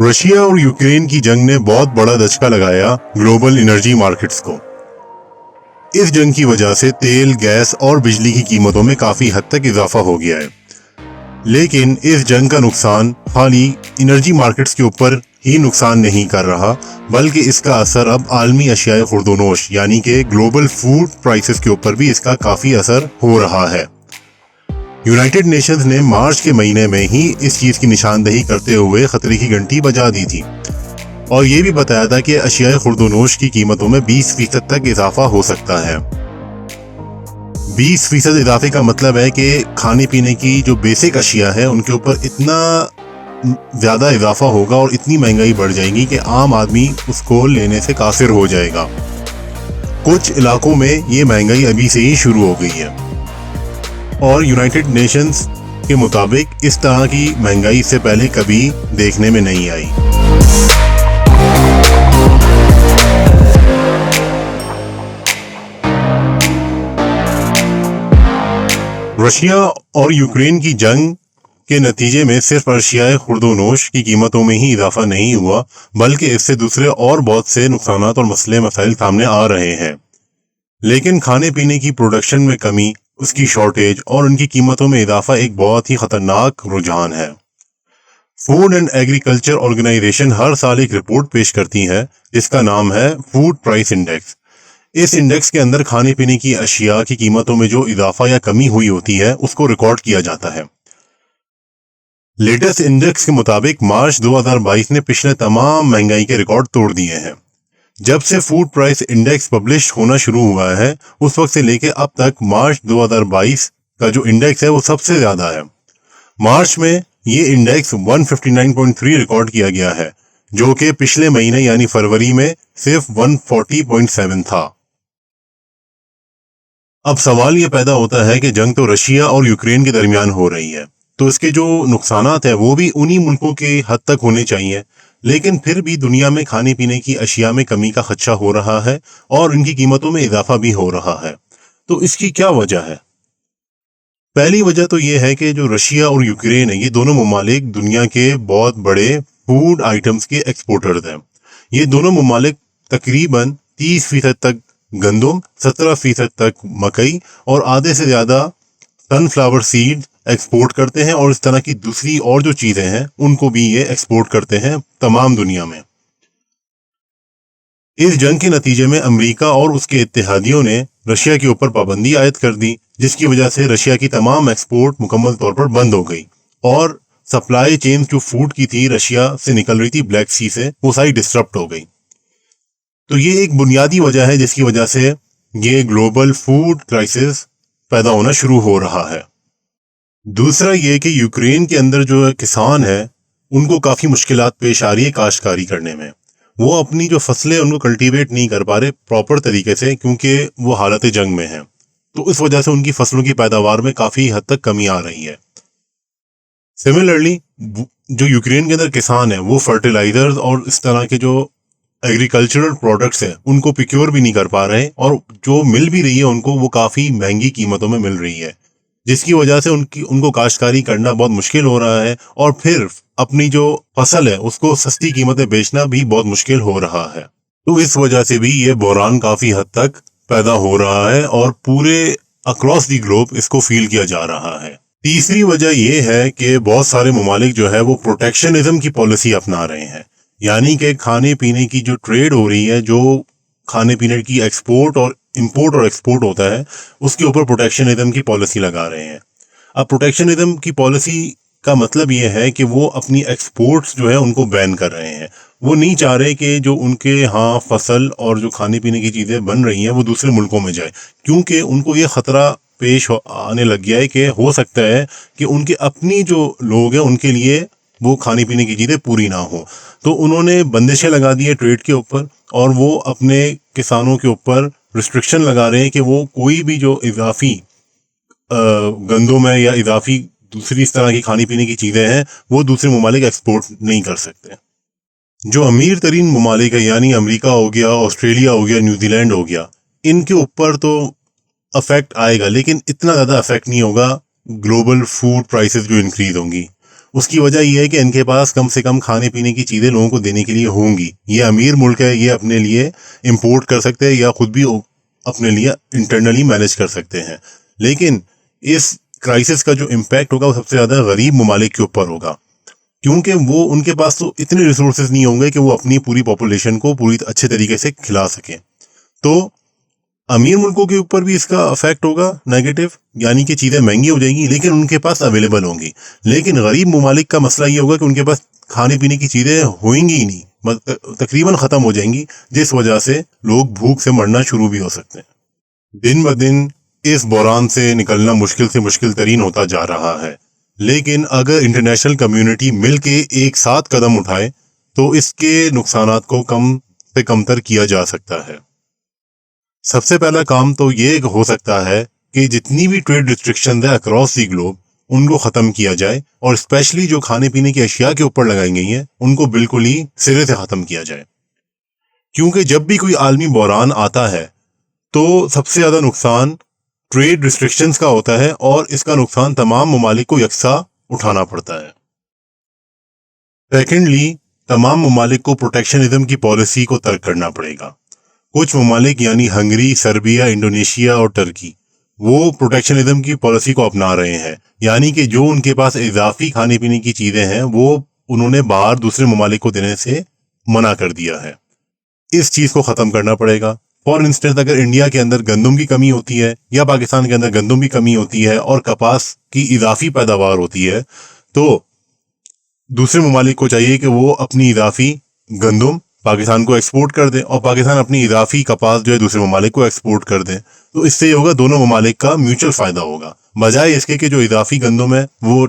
Russia और Ukraine की जंग ने बहुत बड़ा धचका लगाया ग्लोबल एनर्जी मार्केट्स को। इस जंग की वजह से तेल, गैस और बिजली की कीमतों में काफी हद तक इजाफा हो गया है। लेकिन इस जंग का नुकसान खाली एनर्जी मार्केट्स के ऊपर ही नुकसान नहीं कर रहा, बल्कि इसका असर अब आलमी अशियाए खुर्दोनोश यानी कि ग्लोबल फूड प्राइसेस के ऊपर भी इसका काफी असर हो रहा है। यूनाइटेड नेशंस ने मार्च के महीने में ही इस चीज की निशानदेही करते हुए खतरे की घंटी बजा दी थी और ये भी बताया था कि अशियाए खुर्दोनोश की कीमतों में 20% तक इजाफा हो सकता है। 20% इजाफे का मतलब है कि खाने पीने की जो बेसिक अशिया है उनके ऊपर इतना ज्यादा इजाफा होगा और इतनी महंगाई बढ़ जाएगी कि आम आदमी उसको लेने से कासिर हो जाएगा। कुछ इलाकों में ये महंगाई अभी से ही शुरू हो गई है और यूनाइटेड नेशंस के मुताबिक इस तरह की महंगाई से पहले कभी देखने में नहीं आई। रशिया और यूक्रेन की जंग के नतीजे में सिर्फ अशियाए खुर्दोनोश की कीमतों में ही इजाफा नहीं हुआ, बल्कि इससे दूसरे और बहुत से नुकसानात और मसाइल सामने आ रहे हैं। लेकिन खाने पीने की प्रोडक्शन में कमी, उसकी शॉर्टेज और उनकी कीमतों में इजाफा एक बहुत ही खतरनाक रुझान है। फूड एंड एग्रीकल्चर ऑर्गेनाइजेशन हर साल एक रिपोर्ट पेश करती है जिसका नाम है फूड प्राइस इंडेक्स। इस इंडेक्स के अंदर खाने पीने की अशिया की कीमतों में जो इजाफा या कमी हुई होती है उसको रिकॉर्ड किया जाता है। लेटेस्ट इंडेक्स के मुताबिक मार्च 2022 ने पिछले तमाम महंगाई के रिकॉर्ड तोड़ दिए हैं। जब से फूड प्राइस इंडेक्स पब्लिश होना शुरू हुआ है उस वक्त से लेके अब तक मार्च 2022 का जो इंडेक्स है वो सबसे ज्यादा है। मार्च में ये इंडेक्स 159.3 रिकॉर्ड किया गया है, जो कि पिछले महीने यानी फरवरी में सिर्फ 140.7 था। अब सवाल ये पैदा होता है कि जंग तो रशिया और यूक्रेन के दरमियान हो रही है, तो इसके जो नुकसानात है वो भी उन्हीं मुल्कों के हद तक होने चाहिए, लेकिन फिर भी दुनिया में खाने पीने की अशिया में कमी का खदशा हो रहा है और इनकी कीमतों में इजाफा भी हो रहा है। तो इसकी क्या वजह है? पहली वजह तो ये है कि जो रशिया और यूक्रेन है ये दोनों ममालिक दुनिया के बहुत बड़े फूड आइटम्स के एक्सपोर्टर्स हैं। ये दोनों ममालिक तकरीबन 30% तक गंदम, 17% तक मकई और आधे से ज्यादा सनफ्लावर सीड एक्सपोर्ट करते हैं और इस तरह की दूसरी और जो चीजें हैं उनको भी ये एक्सपोर्ट करते हैं तमाम दुनिया में। इस जंग के नतीजे में अमेरिका और उसके इत्तेहादियों ने रशिया के ऊपर पाबंदी आयद कर दी, जिसकी वजह से रशिया की तमाम एक्सपोर्ट मुकम्मल तौर पर बंद हो गई और सप्लाई चेन जो फूड की थी रशिया से निकल रही थी ब्लैक सी से, वो सारी डिस्टर्ब हो गई। तो ये एक बुनियादी वजह है जिसकी वजह से ये ग्लोबल फूड क्राइसिस पैदा होना शुरू हो रहा है। दूसरा ये कि यूक्रेन के अंदर जो किसान है उनको काफी मुश्किलात पेश आ रही है काश्तकारी करने में। वो अपनी जो फसलें उनको कल्टीवेट नहीं कर पा रहे प्रॉपर तरीके से, क्योंकि वो हालत जंग में है। तो इस वजह से उनकी फसलों की पैदावार में काफी हद तक कमी आ रही है। सिमिलरली जो यूक्रेन के अंदर किसान है वो फर्टिलाइजर्स और इस तरह के जो एग्रीकल्चरल प्रोडक्ट्स हैं उनको प्रोक्योर भी नहीं कर पा रहे और जो मिल भी रही है उनको वो काफी महंगी कीमतों में मिल रही है, जिसकी वजह से उनको काश्तकारी करना बहुत मुश्किल हो रहा है और फिर अपनी जो फसल है उसको सस्ती कीमतें बेचना भी बहुत मुश्किल हो रहा है। तो इस वजह से भी ये बहरान काफी हद तक पैदा हो रहा है और पूरे अक्रॉस दी ग्लोब इसको फील किया जा रहा है। तीसरी वजह ये है कि बहुत सारे ममालिक जो है वो प्रोटेक्शनिज्म की पॉलिसी अपना रहे हैं, यानी कि खाने पीने की जो ट्रेड हो रही है, जो खाने पीने की एक्सपोर्ट और इंपोर्ट और एक्सपोर्ट होता है उसके ऊपर प्रोटेक्शनिज्म की पॉलिसी लगा रहे हैं। अब प्रोटेक्शनिज्म की पॉलिसी का मतलब ये है कि वो अपनी एक्सपोर्ट्स जो है उनको बैन कर रहे हैं। वो नहीं चाह रहे कि जो उनके यहाँ फसल और जो खाने पीने की चीजें बन रही हैं वो दूसरे मुल्कों में जाए, क्योंकि उनको ये खतरा पेश आने लग गया है कि हो सकता है कि उनके अपनी जो लोग हैं उनके लिए वो खाने पीने की चीजें पूरी ना हो। तो उन्होंने बंदिशें लगा दी है ट्रेड के ऊपर और वो अपने किसानों के ऊपर रिस्ट्रिक्शन लगा रहे हैं कि वो कोई भी जो इजाफी गंदम है या इजाफी दूसरी इस तरह की खाने पीने की चीजें हैं वो दूसरे ममालिक एक्सपोर्ट नहीं कर सकते। जो अमीर तरीन ममालिक है यानी अमेरिका हो गया, ऑस्ट्रेलिया हो गया, न्यूजीलैंड हो गया, इनके ऊपर तो अफेक्ट आएगा लेकिन इतना ज्यादा अफेक्ट नहीं होगा ग्लोबल फूड प्राइसेस जो इंक्रीज होंगी। اس کی وجہ یہ ہے کہ ان کے پاس کم سے کم کھانے پینے کی چیزیں لوگوں کو دینے کے لیے ہوں گی. یہ امیر ملک ہے, یہ اپنے لیے امپورٹ کر سکتے ہیں یا خود بھی اپنے لیے انٹرنلی مینج کر سکتے ہیں. لیکن اس کرائسس کا جو امپیکٹ ہوگا وہ سب سے زیادہ غریب ممالک کے اوپر ہوگا, کیونکہ وہ ان کے پاس تو اتنے ریسورسز نہیں ہوں گے کہ وہ اپنی پوری پاپولیشن کو پوری اچھے طریقے سے کھلا سکیں. تو امیر ملکوں کے اوپر بھی اس کا افیکٹ ہوگا نیگیٹو, یعنی کہ چیزیں مہنگی ہو جائیں گی لیکن ان کے پاس اویلیبل ہوں گی. لیکن غریب ممالک کا مسئلہ یہ ہوگا کہ ان کے پاس کھانے پینے کی چیزیں ہوئیں گی ہی نہیں, تقریباً ختم ہو جائیں گی, جس وجہ سے لوگ بھوک سے مرنا شروع بھی ہو سکتے ہیں. دن بدن اس بحران سے نکلنا مشکل سے مشکل ترین ہوتا جا رہا ہے, لیکن اگر انٹرنیشنل کمیونٹی مل کے ایک ساتھ قدم اٹھائے تو اس کے نقصانات کو کم سے کم تر کیا جا سکتا ہے. سب سے پہلا کام تو یہ ہو سکتا ہے کہ جتنی بھی ٹریڈ ریسٹرکشنز ہیں اکراس دی گلوب ان کو ختم کیا جائے, اور اسپیشلی جو کھانے پینے کی اشیاء کے اوپر لگائی گئی ہیں ان کو بالکل ہی سرے سے ختم کیا جائے. کیونکہ جب بھی کوئی عالمی بحران آتا ہے تو سب سے زیادہ نقصان ٹریڈ ریسٹرکشنز کا ہوتا ہے, اور اس کا نقصان تمام ممالک کو یکساں اٹھانا پڑتا ہے. سیکنڈلی, تمام ممالک کو پروٹیکشنزم کی پالیسی کو ترک کرنا پڑے گا. کچھ ممالک یعنی ہنگری, سربیا, انڈونیشیا اور ترکی وہ پروٹیکشنزم کی پالیسی کو اپنا رہے ہیں, یعنی کہ جو ان کے پاس اضافی کھانے پینے کی چیزیں ہیں وہ انہوں نے باہر دوسرے ممالک کو دینے سے منع کر دیا ہے. اس چیز کو ختم کرنا پڑے گا. فار انسٹنس, اگر انڈیا کے اندر گندم کی کمی ہوتی ہے یا پاکستان کے اندر گندم کی کمی ہوتی ہے اور کپاس کی اضافی پیداوار ہوتی ہے, تو دوسرے ممالک کو چاہیے کہ وہ اپنی اضافی گندم پاکستان کو ایکسپورٹ کر دیں اور پاکستان اپنی اضافی کپاس جو ہے دوسرے ممالک کو ایکسپورٹ کر دیں. تو اس سے یہ ہوگا دونوں ممالک کا میوچل فائدہ ہوگا, بجائے اس کے کہ جو اضافی گندم ہے وہ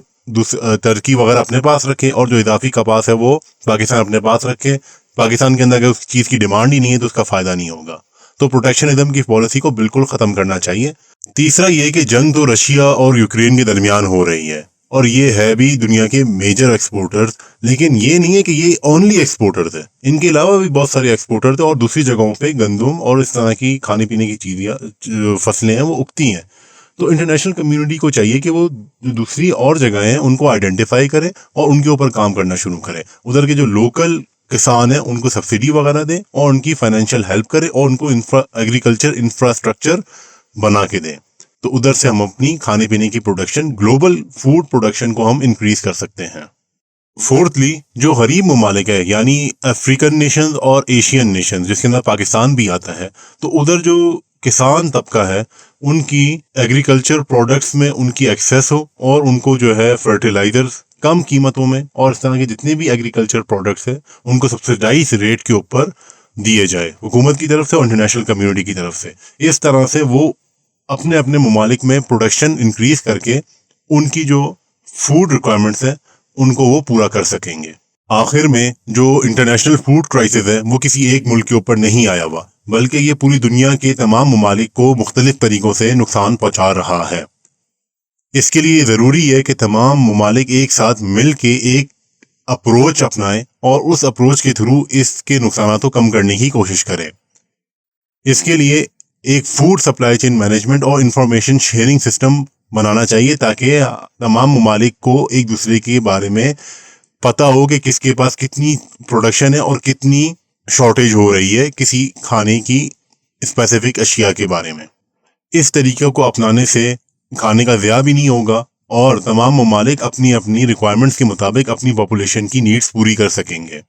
ترکی وغیرہ اپنے پاس رکھے اور جو اضافی کپاس ہے وہ پاکستان اپنے پاس رکھے. پاکستان کے اندر اگر اس چیز کی ڈیمانڈ ہی نہیں ہے تو اس کا فائدہ نہیں ہوگا. تو پروٹیکشنزم کی پالیسی کو بالکل ختم کرنا چاہیے. تیسرا یہ کہ جنگ تو رشیا اور یوکرین کے درمیان ہو رہی ہے, اور یہ ہے بھی دنیا کے میجر ایکسپورٹرز, لیکن یہ نہیں ہے کہ یہ اونلی ایکسپورٹرز ہیں, ان کے علاوہ بھی بہت سارے ایکسپورٹرز ہیں اور دوسری جگہوں پہ گندم اور اس طرح کی کھانے پینے کی چیزیں فصلیں ہیں وہ اگتی ہیں. تو انٹرنیشنل کمیونٹی کو چاہیے کہ وہ جو دوسری اور جگہیں ہیں ان کو آئیڈینٹیفائی کرے اور ان کے اوپر کام کرنا شروع کرے. ادھر کے جو لوکل کسان ہیں ان کو سبسڈی وغیرہ دیں اور ان کی فائنینشیل ہیلپ کرے اور ان کو ایگریکلچر انفراسٹرکچر بنا کے دیں. تو ادھر سے ہم اپنی کھانے پینے کی پروڈکشن, گلوبل فوڈ پروڈکشن کو ہم انکریز کر سکتے ہیں. فورتھلی, جو غریب ممالک ہے یعنی افریقن نیشنز اور ایشین نیشنز جس کے اندر پاکستان بھی آتا ہے, تو ادھر جو کسان طبقہ ہے ان کی ایگریکلچر پروڈکٹس میں ان کی ایکسیس ہو اور ان کو جو ہے فرٹیلائزرز کم قیمتوں میں اور اس طرح کے جتنے بھی ایگریکلچر پروڈکٹس ہیں ان کو سبسڈائز ریٹ کے اوپر دیے جائے حکومت کی طرف سے اور انٹرنیشنل کمیونٹی کی طرف سے. اس طرح سے وہ اپنے اپنے ممالک میں پروڈکشن انکریز کر کے ان کی جو فوڈ ریکوائرمنٹس ہیں ان کو وہ پورا کر سکیں گے. آخر میں جو انٹرنیشنل فوڈ کرائسس ہے وہ کسی ایک ملک کے اوپر نہیں آیا ہوا, بلکہ یہ پوری دنیا کے تمام ممالک کو مختلف طریقوں سے نقصان پہنچا رہا ہے. اس کے لیے ضروری ہے کہ تمام ممالک ایک ساتھ مل کے ایک اپروچ اپنائیں اور اس اپروچ کے تھرو اس کے نقصانات کو کم کرنے کی کوشش کریں. اس کے لیے ایک فوڈ سپلائی چین مینجمنٹ اور انفارمیشن شیئرنگ سسٹم بنانا چاہیے تاکہ تمام ممالک کو ایک دوسرے کے بارے میں پتہ ہو کہ کس کے پاس کتنی پروڈکشن ہے اور کتنی شارٹیج ہو رہی ہے کسی کھانے کی اسپیسیفک اشیاء کے بارے میں. اس طریقے کو اپنانے سے کھانے کا ضیاع بھی نہیں ہوگا اور تمام ممالک اپنی اپنی ریکوائرمنٹس کے مطابق اپنی پاپولیشن کی نیڈز پوری کر سکیں گے.